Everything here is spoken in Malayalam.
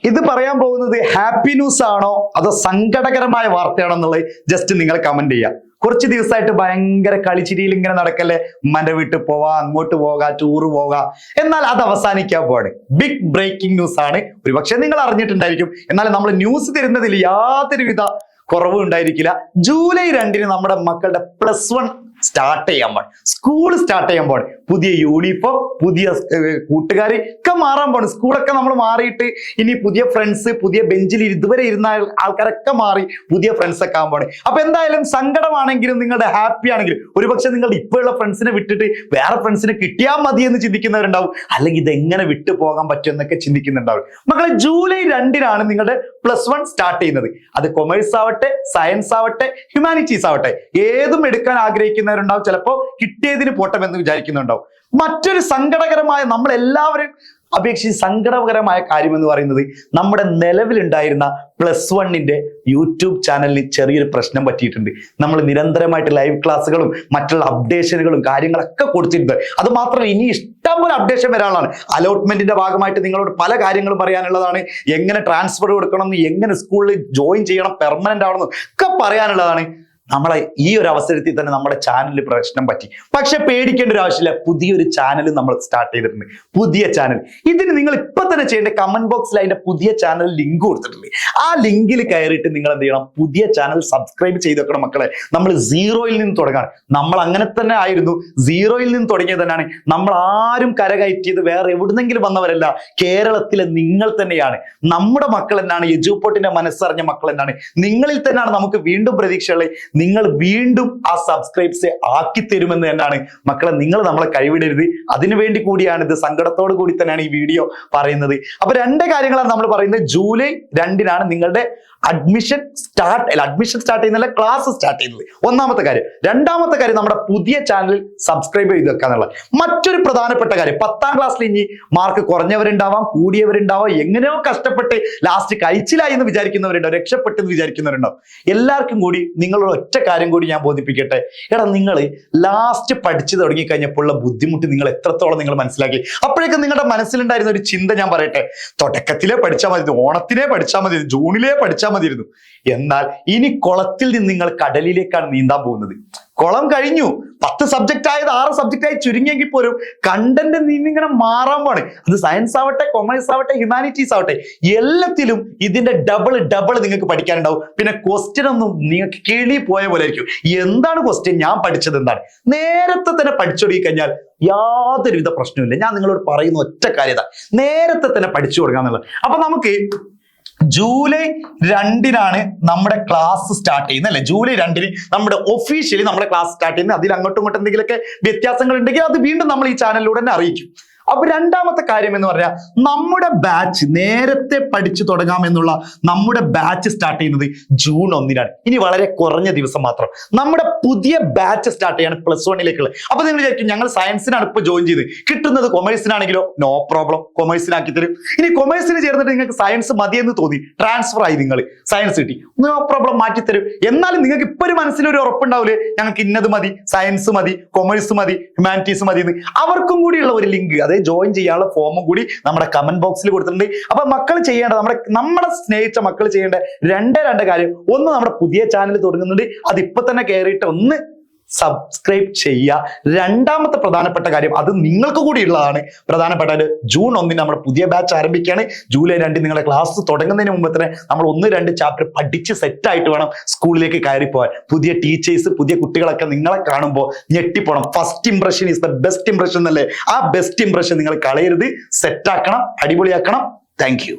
ഇത് പറയാൻ പോകുന്നത് ഹാപ്പി ന്യൂസ് ആണോ അതോ സങ്കടകരമായ വാർത്തയാണോ എന്നുള്ളത് ജസ്റ്റ് നിങ്ങൾ കമന്റ് ചെയ്യുക. കുറച്ച് ദിവസമായിട്ട് ഭയങ്കര കളിച്ചിരിയിൽ ഇങ്ങനെ നടക്കല്ലേ, ഉമ്മന്റെ വീട്ടിൽ പോവാ, അങ്ങോട്ട് പോകാം, ടൂറ് പോകാം. എന്നാൽ അത് അവസാനിക്കാൻ പോവാണ്. ബിഗ് ബ്രേക്കിംഗ് ന്യൂസ് ആണ്. ഒരുപക്ഷെ നിങ്ങൾ അറിഞ്ഞിട്ടുണ്ടായിരിക്കും. എന്നാൽ നമ്മൾ ന്യൂസ് തരുന്നതിൽ യാതൊരുവിധ കുറവും ഉണ്ടായിരിക്കില്ല. ജൂലൈ 2 നമ്മുടെ മക്കളുടെ +1 സ്റ്റാർട്ട് ചെയ്യാൻ പോണ്, സ്കൂൾ സ്റ്റാർട്ട് ചെയ്യാൻ പോണ്. പുതിയ യൂണിഫോം, പുതിയ കൂട്ടുകാരി ഒക്കെ മാറാൻ പോണ്. സ്കൂളൊക്കെ നമ്മൾ മാറിയിട്ട് ഇനി പുതിയ ഫ്രണ്ട്സ്, പുതിയ ബെഞ്ചിൽ ഇതുവരെ ഇരുന്ന ആൾക്കാരൊക്കെ മാറി പുതിയ ഫ്രണ്ട്സ് ഒക്കെ ആകാൻ പോണ്. അപ്പൊ എന്തായാലും സങ്കടമാണെങ്കിലും നിങ്ങളുടെ ഹാപ്പി ആണെങ്കിലും ഒരുപക്ഷെ നിങ്ങളുടെ ഇപ്പോഴുള്ള ഫ്രണ്ട്സിനെ വിട്ടിട്ട് വേറെ ഫ്രണ്ട്സിനെ കിട്ടിയാൽ മതി എന്ന് ചിന്തിക്കുന്നവരുണ്ടാവും, അല്ലെങ്കിൽ ഇതെങ്ങനെ വിട്ടു പോകാൻ പറ്റും എന്നൊക്കെ ചിന്തിക്കുന്നുണ്ടാവും. മക്കളെ, ജൂലൈ 2 നിങ്ങളുടെ +1 സ്റ്റാർട്ട് ചെയ്യുന്നത്. അത് കൊമേഴ്സ് ആവട്ടെ, സയൻസ് ആവട്ടെ, ഹ്യൂമാനിറ്റീസ് ആവട്ടെ, ഏതും എടുക്കാൻ ആഗ്രഹിക്കുന്നവരുണ്ടാവും. ചിലപ്പോ കിട്ടിയതിന് പോട്ടെന്ന് വിചാരിക്കുന്നുണ്ടാവും. മറ്റൊരു സങ്കടകരമായ, നമ്മളെല്ലാവരും അപേക്ഷിച്ച് സങ്കടകരമായ കാര്യം എന്ന് പറയുന്നത്, നമ്മുടെ നിലവിലുണ്ടായിരുന്ന +1 യൂട്യൂബ് ചാനലിൽ ചെറിയൊരു പ്രശ്നം പറ്റിയിട്ടുണ്ട്. നമ്മൾ നിരന്തരമായിട്ട് ലൈവ് ക്ലാസ്സുകളും മറ്റുള്ള അപ്ഡേഷനുകളും കാര്യങ്ങളൊക്കെ കൊടുത്തിട്ടുണ്ട്. അത് മാത്രമല്ല, ഇനി ഇഷ്ടംപോലെ അപ്ഡേഷൻ വരാനുള്ളതാണ്. അലോട്ട്മെന്റിന്റെ ഭാഗമായിട്ട് നിങ്ങളോട് പല കാര്യങ്ങളും പറയാനുള്ളതാണ്. എങ്ങനെ ട്രാൻസ്ഫർ കൊടുക്കണം, എങ്ങനെ സ്കൂളിൽ ജോയിൻ ചെയ്യണം, പെർമനന്റ് ആവണം ഒക്കെ പറയാനുള്ളതാണ്. നമ്മളെ ഈ ഒരു അവസരത്തിൽ തന്നെ നമ്മുടെ ചാനലിൽ പ്രശ്നം പറ്റി. പക്ഷെ പേടിക്കേണ്ട ഒരു ആവശ്യമില്ല. പുതിയൊരു ചാനൽ നമ്മൾ സ്റ്റാർട്ട് ചെയ്തിട്ടുണ്ട്. പുതിയ ചാനൽ. ഇതിന് നിങ്ങൾ ഇപ്പൊ തന്നെ ചെയ്യേണ്ട, കമന്റ് ബോക്സിൽ അതിന്റെ പുതിയ ചാനൽ ലിങ്ക് കൊടുത്തിട്ടുണ്ട്. ആ ലിങ്കിൽ കയറിയിട്ട് നിങ്ങൾ എന്ത് ചെയ്യണം, പുതിയ ചാനൽ സബ്സ്ക്രൈബ് ചെയ്ത് വെക്കണം മക്കളെ. നമ്മൾ 0-ൽ നിന്ന് തുടങ്ങാണ്. നമ്മൾ അങ്ങനെ തന്നെ ആയിരുന്നു. 0-ൽ നിന്ന് തുടങ്ങിയത് തന്നെയാണ്. നമ്മൾ ആരും കരകയറ്റിയത് വേറെ എവിടുന്നെങ്കിലും വന്നവരല്ല. കേരളത്തിലെ നിങ്ങൾ തന്നെയാണ്. നമ്മുടെ മക്കൾ എന്നാണ്, എജുപോർട്ടിന്റെ മനസ്സറിഞ്ഞ മക്കൾ എന്നാണ്. നിങ്ങളിൽ തന്നെയാണ് നമുക്ക് വീണ്ടും പ്രതീക്ഷയുള്ളത്. നിങ്ങൾ വീണ്ടും ആ സബ്സ്ക്രൈബ്സ് ആക്കി തരുമെന്ന് തന്നെയാണ് മക്കളെ. നിങ്ങൾ നമ്മളെ കൈവിടരുത്. അതിനുവേണ്ടി കൂടിയാണ്, ഇത് സങ്കടത്തോട് കൂടി തന്നെയാണ് ഈ വീഡിയോ പറയുന്നത്. അപ്പൊ 2 കാര്യങ്ങളാണ് നമ്മൾ പറയുന്നത്. ജൂലൈ 2 നിങ്ങളുടെ അഡ്മിഷൻ സ്റ്റാർട്ട് ചെയ്യുന്നില്ല, ക്ലാസ് സ്റ്റാർട്ട് ചെയ്യുന്നത്. ഒന്നാമത്തെ കാര്യം. രണ്ടാമത്തെ കാര്യം, നമ്മുടെ പുതിയ ചാനൽ സബ്സ്ക്രൈബ് ചെയ്ത് വെക്കുക എന്നുള്ള മറ്റൊരു പ്രധാനപ്പെട്ട കാര്യം. 10ാം ക്ലാസ്സിൽ ഇനി മാർക്ക് കുറഞ്ഞവരുണ്ടാവാം, കൂടിയവരുണ്ടാവാം, എങ്ങനെയോ കഷ്ടപ്പെട്ട് ലാസ്റ്റ് കഴിച്ചിലായി എന്ന് വിചാരിക്കുന്നവരുണ്ടാവും, രക്ഷപ്പെട്ടെന്ന് വിചാരിക്കുന്നവരുണ്ടാവും. എല്ലാവർക്കും കൂടി നിങ്ങളോട് ഒറ്റ കാര്യം കൂടി ഞാൻ ബോധിപ്പിക്കട്ടെ. എടാ, നിങ്ങൾ ലാസ്റ്റ് പഠിച്ചു തുടങ്ങി കഴിഞ്ഞപ്പോഴുള്ള ബുദ്ധിമുട്ട് നിങ്ങൾ എത്രത്തോളം നിങ്ങൾ മനസ്സിലാക്കി. അപ്പോഴേക്കും നിങ്ങളുടെ മനസ്സിലുണ്ടായിരുന്ന ഒരു ചിന്ത ഞാൻ പറയട്ടെ, തുടക്കത്തിലേ പഠിച്ചാൽ മതി, ഓണത്തിനെ പഠിച്ചാൽ മതി, ജൂണിലേ പഠിച്ചാൽ മതിയിരുന്നു. എന്നാൽ ഇനി കുളത്തിൽ നിന്ന് നിങ്ങൾ കടലിലേക്കാണ് നീന്താൻ പോകുന്നത്. കുളം കഴിഞ്ഞു. 10 സബ്ജക്റ്റ് ആയത് 6 സബ്ജക്റ്റ് ആയി ചുരുങ്ങിയെങ്കിൽ പോലും കണ്ടന്റ് ഇങ്ങനെ മാറാൻ പോണ്. അത് സയൻസ് ആവട്ടെ, കൊമേഴ്സ് ആവട്ടെ, ഹ്യൂമാനിറ്റീസ് ആവട്ടെ, എല്ലാത്തിലും ഇതിന്റെ ഡബിൾ നിങ്ങൾക്ക് പഠിക്കാനുണ്ടാവും. പിന്നെ ക്വസ്റ്റ്യൻ ഒന്നും നിങ്ങൾക്ക് കിളി പോയ പോലെ ആയിരിക്കും. എന്താണ് ക്വസ്റ്റ്യൻ, ഞാൻ പഠിച്ചത് എന്താണ്, നേരത്തെ തന്നെ പഠിച്ചൊടുക്കി കഴിഞ്ഞാൽ യാതൊരുവിധ പ്രശ്നമില്ല. ഞാൻ നിങ്ങളോട് പറയുന്ന ഒറ്റ കാര്യത, നേരത്തെ തന്നെ പഠിച്ചു കൊടുക്കാന്നുള്ളത്. അപ്പൊ നമുക്ക് ജൂലൈ 2 നമ്മുടെ ക്ലാസ് സ്റ്റാർട്ട് ചെയ്യുന്നത് അല്ലെ. ജൂലൈ 2 നമ്മുടെ ഒഫീഷ്യലി നമ്മുടെ ക്ലാസ് സ്റ്റാർട്ട് ചെയ്യുന്നത്. അതിൽ അങ്ങോട്ടും ഇങ്ങോട്ടും എന്തെങ്കിലുമൊക്കെ വ്യത്യാസങ്ങൾ ഉണ്ടെങ്കിൽ അത് വീണ്ടും നമ്മൾ ഈ ചാനലിലൂടെ തന്നെ അറിയിക്കും. അപ്പൊ രണ്ടാമത്തെ കാര്യം എന്ന് പറഞ്ഞാൽ, നമ്മുടെ ബാച്ച് നേരത്തെ പഠിച്ചു തുടങ്ങാമെന്നുള്ള നമ്മുടെ ബാച്ച് സ്റ്റാർട്ട് ചെയ്യുന്നത് ജൂൺ 1. ഇനി വളരെ കുറഞ്ഞ ദിവസം മാത്രം നമ്മുടെ പുതിയ ബാച്ച് സ്റ്റാർട്ട് ചെയ്യാണ് +1 അപ്പൊ നിങ്ങൾ വിചാരിക്കും, ഞങ്ങൾ സയൻസിനാണ് ഇപ്പൊ ജോയിൻ ചെയ്ത്, കിട്ടുന്നത് കൊമേഴ്സിനാണെങ്കിലോ നോ പ്രോബ്ലം, കൊമേഴ്സിനാക്കി തരും. ഇനി കൊമേഴ്സിന് ചേർന്നിട്ട് നിങ്ങൾക്ക് സയൻസ് മതിയെന്ന് തോന്നി ട്രാൻസ്ഫർ ആയി, നിങ്ങൾ സയൻസ് കിട്ടി, നോ പ്രോബ്ലം, മാറ്റിത്തരും. എന്നാലും നിങ്ങൾക്ക് ഇപ്പൊ ഒരു മനസ്സിലൊരു ഉറപ്പുണ്ടാവില്ലേ, ഞങ്ങൾക്ക് ഇന്നത് മതി, സയൻസ് മതി, കൊമേഴ്സ് മതി, ഹ്യൂമാനിറ്റീസ് മതി എന്ന്. അവർക്കും കൂടിയുള്ള ഒരു ലിങ്ക്, അതായത് ജോയിൻ ചെയ്യാനുള്ള ഫോമും കൂടി നമ്മുടെ കമന്റ് ബോക്സിൽ കൊടുത്തിട്ടുണ്ട്. അപ്പൊ മക്കൾ ചെയ്യേണ്ടത്, നമ്മളെ സ്നേഹിച്ച മക്കൾ ചെയ്യേണ്ട രണ്ട് കാര്യം. ഒന്ന്, നമ്മുടെ പുതിയ ചാനൽ തുടങ്ങുന്നുണ്ട്, അത് ഇപ്പൊ തന്നെ കയറിയിട്ട് ഒന്ന് സബ്സ്ക്രൈബ് ചെയ്യുക. രണ്ടാമത്തെ പ്രധാനപ്പെട്ട കാര്യം, അത് നിങ്ങൾക്ക് കൂടി ഉള്ളതാണ് പ്രധാനപ്പെട്ട, ജൂൺ 1 നമ്മുടെ പുതിയ ബാച്ച് ആരംഭിക്കുകയാണ്. ജൂലൈ 2 നിങ്ങളുടെ ക്ലാസ് തുടങ്ങുന്നതിന് മുമ്പ് തന്നെ നമ്മൾ 1-2 ചാപ്റ്റർ പഠിച്ച് സെറ്റായിട്ട് വേണം സ്കൂളിലേക്ക് കയറി പോകാൻ. പുതിയ ടീച്ചേഴ്സ്, പുതിയ കുട്ടികളൊക്കെ നിങ്ങളെ കാണുമ്പോൾ ഞെട്ടിപ്പോണം. First impression is the best impression എന്നല്ലേ. ആ ബെസ്റ്റ് ഇംപ്രഷൻ നിങ്ങൾ കളയരുത്, സെറ്റാക്കണം, അടിപൊളിയാക്കണം. Thank you.